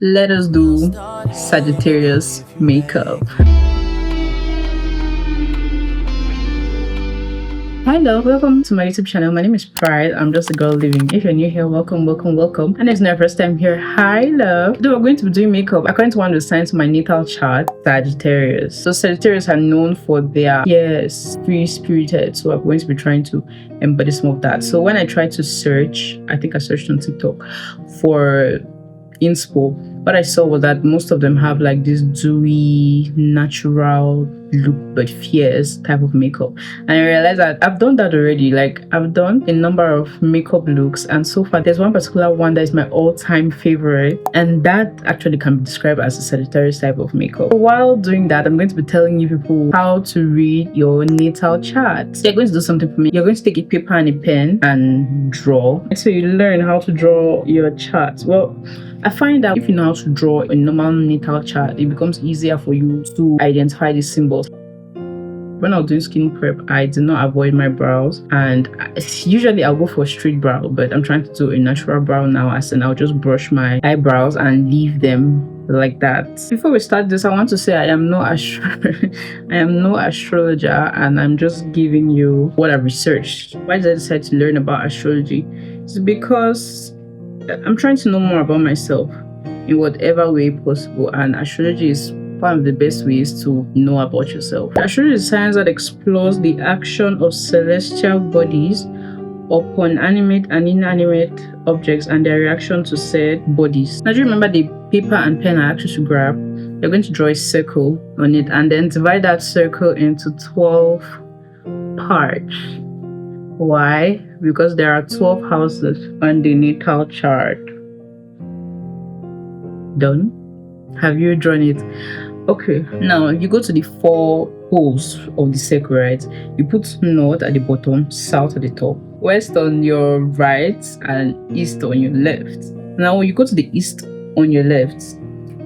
Let us do Sagittarius makeup. Hi love, welcome to my YouTube channel. My name is Pride. I'm just a girl living. If you're new here, welcome. And if it's not your first time here, hi love. Today we're going to be doing makeup according to one of the signs of my natal chart, Sagittarius. So Sagittarius are known for their free-spirited. So I'm going to be trying to embody some of that. So when I tried to search, I think I searched on TikTok for inspo, what I saw was that most of them have like this dewy, natural look but fierce type of makeup. And I realized that I've done that already. Like I've done a number of makeup looks, and so far there's one particular one that is my all-time favorite, and that actually can be described as a Sagittarius type of makeup. So while doing that, I'm going to be telling you people how to read your natal chart. So you're going to do something for me. You're going to take a paper and a pen and draw. So you learn how to draw your chart. Well, I find that if you know how to draw a normal natal chart, it becomes easier for you to identify the symbols. When I was doing skin prep, I did not avoid my brows, and usually I'll go for a straight brow, but I'm trying to do a natural brow now, as in I'll just brush my eyebrows and leave them like that. Before we start this, I want to say I am no astrologer, and I'm just giving you what I've researched. Why did I decide to learn about astrology? It's because I'm trying to know more about myself in whatever way possible, and astrology is one of the best ways to know about yourself. Astrology is science that explores the action of celestial bodies upon animate and inanimate objects and their reaction to said bodies. Now, do you remember the paper and pen I asked you to grab? You're going to draw a circle on it and then divide that circle into 12 parts. Why? Because there are 12 houses on the natal chart. Done? Have you drawn it? Okay, now you go to the 4 poles of the circle, right? You put north at the bottom, south at the top, west on your right, and east on your left. Now when you go to the east on your left,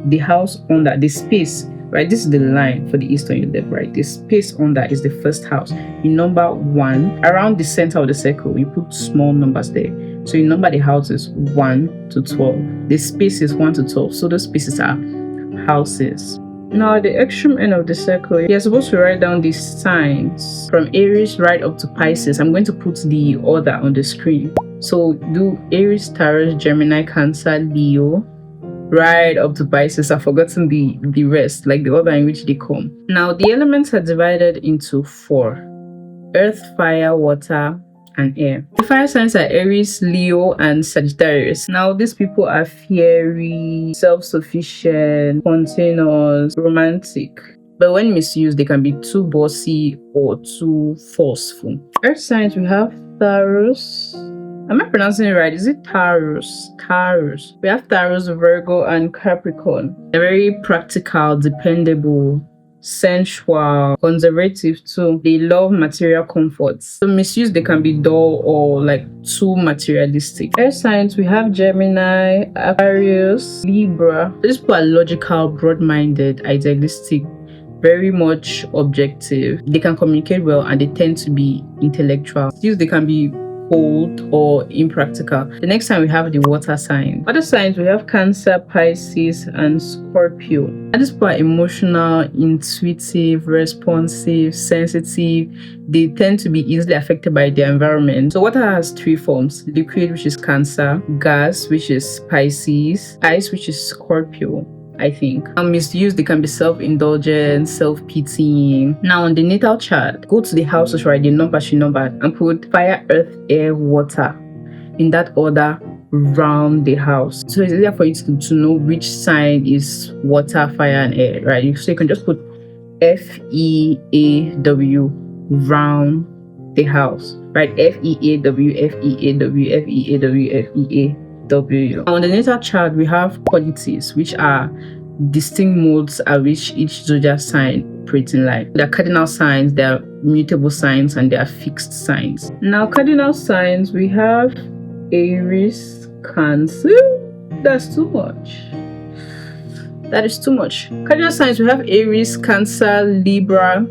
the house under the space, right? This is the line for the east on your left, right? The space under is the first house. You number 1 around the center of the circle. You put small numbers there. So you number the houses 1 to 12. The space is 1 to 12. So those spaces are houses. Now at the extreme end of the circle, you're supposed to write down these signs from Aries right up to Pisces. I'm going to put the order on the screen. So do Aries, Taurus, Gemini, Cancer, Leo, right up to Pisces. I've forgotten the rest, like the order in which they come. Now the elements are divided into 4: earth, fire, water, and air. The fire signs are Aries, Leo, and Sagittarius. Now these people are fiery, self-sufficient, spontaneous, romantic, but when misused they can be too bossy or too forceful. Earth signs, we have Taurus. Am I pronouncing it right? Is it Taurus? Taurus. We have Taurus, Virgo, and Capricorn. They're very practical, dependable, sensual, conservative too. They love material comforts. So misuse, they can be dull or like too materialistic. Air signs, we have Gemini, Aquarius, Libra. These people are logical, broad-minded, idealistic, very much objective. They can communicate well, and they tend to be intellectual. Still, they can be cold or impractical. The next time we have the water sign. Other signs, we have Cancer, Pisces, and Scorpio. And these people are emotional, intuitive, responsive, sensitive. They tend to be easily affected by their environment. So water has 3 forms: liquid, which is Cancer; gas, which is Pisces; ice, which is Scorpio, I think. Misused, they can be self-indulgent, self-pitying. Now on the natal chart, go to the houses, right? The numbers you numbered, and put fire, earth, air, water in that order round the house. So it's easier for you to know which sign is water, fire, and air, right? So you can just put FEAW round the house, right? FEAW, FEAW, FEAW, FEAW. On the natal chart, we have qualities, which are distinct modes at which each zodiac sign operates in life. There are cardinal signs, there are mutable signs, and there are fixed signs. Now, cardinal signs, we have Aries, Cancer. That's too much. That is too much. Cardinal signs, we have Aries, Cancer, Libra,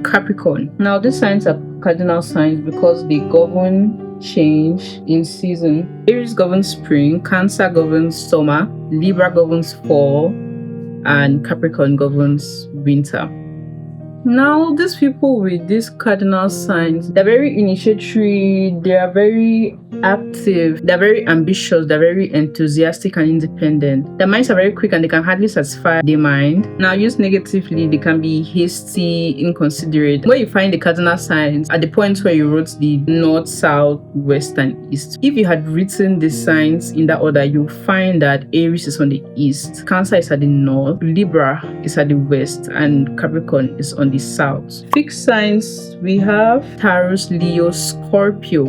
Capricorn. Now, these signs are cardinal signs because they govern change in season. Aries governs spring, Cancer governs summer, Libra governs fall, and Capricorn governs winter. Now, these people with these cardinal signs, they're very initiatory, they are very active, they're very ambitious, they're very enthusiastic and independent. Their minds are very quick and they can hardly satisfy their mind. Now, used negatively, they can be hasty, inconsiderate. Where you find the cardinal signs at the point where you wrote the north, south, west, and east. If you had written the signs in that order, you'll find that Aries is on the east, Cancer is at the north, Libra is at the west, and Capricorn is on the south. Fixed signs, we have Taurus, Leo, Scorpio,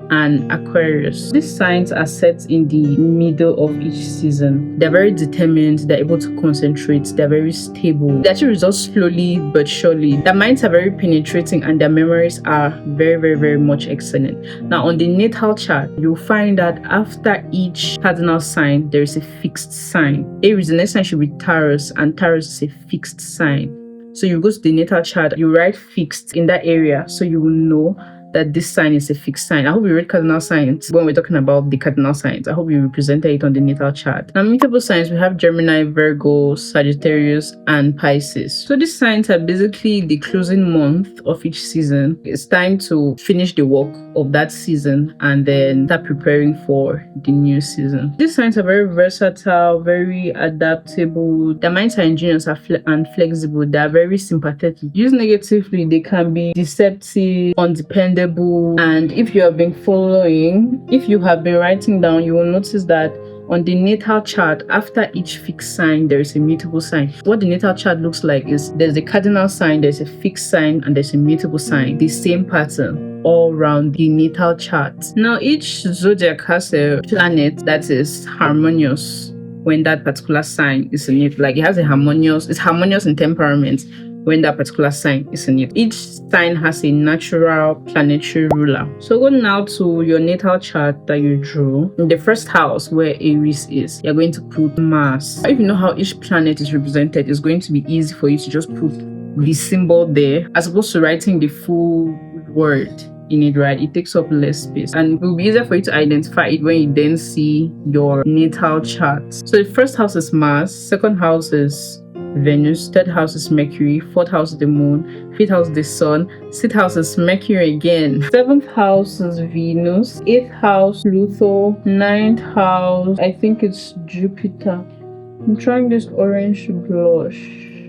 and Aquarius. These signs are set in the middle of each season. They're very determined, they're able to concentrate, they're very stable. They actually resolve slowly but surely. Their minds are very penetrating and their memories are very much excellent. Now, on the natal chart, you'll find that after each cardinal sign, there is a fixed sign. Aries, the next sign should be Taurus, and Taurus is a fixed sign. So you go to the natal chart, you write fixed in that area so you will know that this sign is a fixed sign. I hope you read cardinal signs when we're talking about the cardinal signs. I hope you represented it on the natal chart. Now, mutable signs, we have Gemini, Virgo, Sagittarius, and Pisces. So these signs are basically the closing month of each season. It's time to finish the work of that season and then start preparing for the new season. These signs are very versatile, very adaptable. Their minds are ingenious and flexible. They are very sympathetic. Used negatively, they can be deceptive, undependable, and if you have been writing down, you will notice that on the natal chart, after each fixed sign, there is a mutable sign. What the natal chart looks like is there's a cardinal sign, there's a fixed sign, and there's a mutable sign. The same pattern all around the natal chart. Now, each zodiac has a planet that is harmonious when that particular sign is in it. Like it's harmonious in temperament when that particular sign is in it. Each sign has a natural planetary ruler. So go now to your natal chart that you drew. In the first house where Aries is, you're going to put Mars. If you know how each planet is represented, it's going to be easy for you to just put the symbol there as opposed to writing the full word in it, right? It takes up less space and it will be easier for you to identify it when you then see your natal chart. So the first house is Mars, second house is Venus, third house is Mercury, fourth house is the Moon, fifth house is the Sun, sixth house is Mercury again, seventh house is Venus, eighth house Pluto, ninth house I think it's Jupiter. I'm trying this orange blush.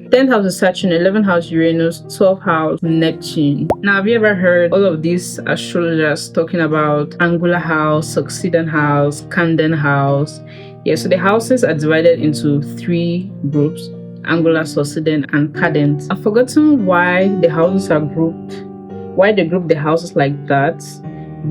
10th house is Saturn, 11th house Uranus, 12th house Neptune. Now, have you ever heard all of these astrologers talking about angular house, succeeding house, candent house? Yeah, so the houses are divided into 3 groups: angular, succeeding, and cadent. I've forgotten why the houses are grouped, why they group the houses like that,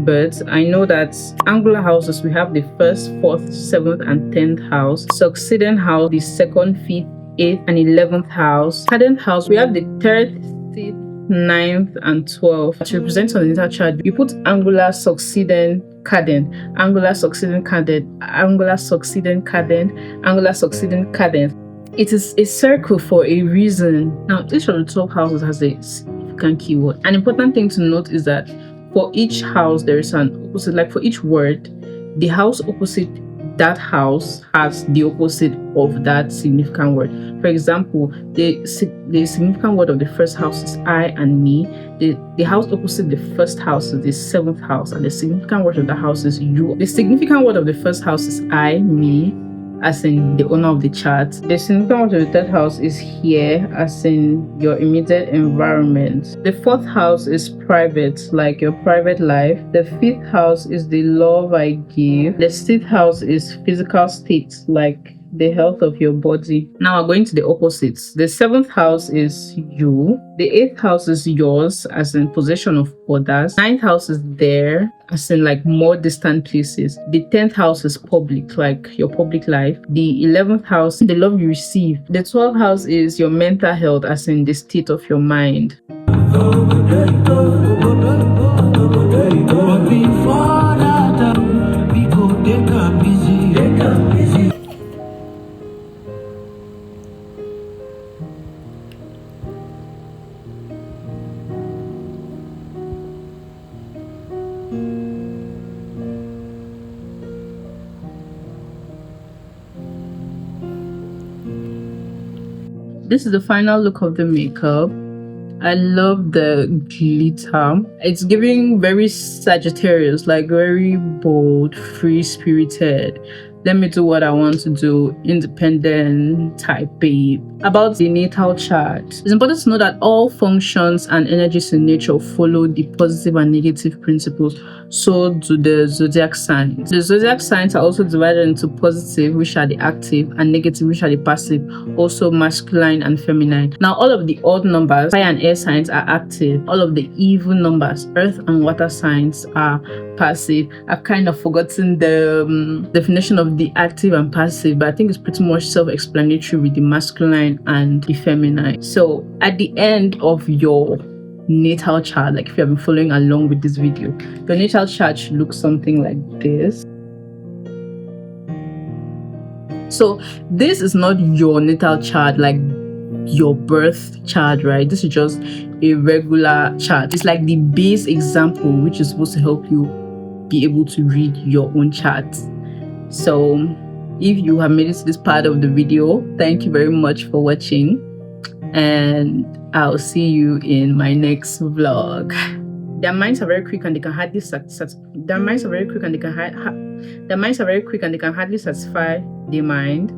but I know that angular houses, we have the 1st, 4th, 7th, and 10th house. Succeeding house, the 2nd, 5th, 8th, and 11th house. Cadent house, we have the 3rd, 6th, 9th, and 12th. To represent on the natal chart, you put angular, succeeding, cadent, angular, succeeding, cadent, angular, succeeding, cadent, angular, succeeding, cadent. It is a circle for a reason. Now, each of the 12 houses has a significant keyword. An important thing to note is that for each house, there is an opposite. Like for each word, the house opposite that house has the opposite of that significant word. For example, the significant word of the first house is I and me. The house opposite the first house is the 7th house, and the significant word of the house is you. The significant word of the first house is I, me, as in the owner of the chart. The significant word of the 3rd house is here, as in your immediate environment. The 4th house is private, like your private life. The 5th house is the love I give. The 6th house is physical state, like the health of your body. Now we're going to the opposites. The 7th house is you. The 8th house is yours, as in possession of others. 9th house is there, as in like more distant places. The 10th house is public, like your public life. The 11th house, the love you receive. The 12th house is your mental health, as in the state of your mind. this is the final look of the makeup. I love the glitter. It's giving very Sagittarius, like very bold, free-spirited. Let me do what I want to do, independent type babe. About the natal chart, it's important to know that all functions and energies in nature follow the positive and negative principles. So do the zodiac signs. The zodiac signs are also divided into positive, which are the active, and negative, which are the passive, also masculine and feminine. Now, all of the odd numbers, fire and air signs, are active. All of the even numbers, earth and water signs, are passive. I've kind of forgotten the definition of the active and passive, but I think it's pretty much self-explanatory with the masculine and the feminine. So at the end of your natal chart, like if you have been following along with this video, your natal chart should look something like this. So this is not your natal chart, like your birth chart, right? This is just a regular chart. It's like the base example, which is supposed to help you be able to read your own chart. So if you have made it to this part of the video, thank you very much for watching, and I'll see you in my next vlog. Their minds are very quick and they can hardly satisfy the mind.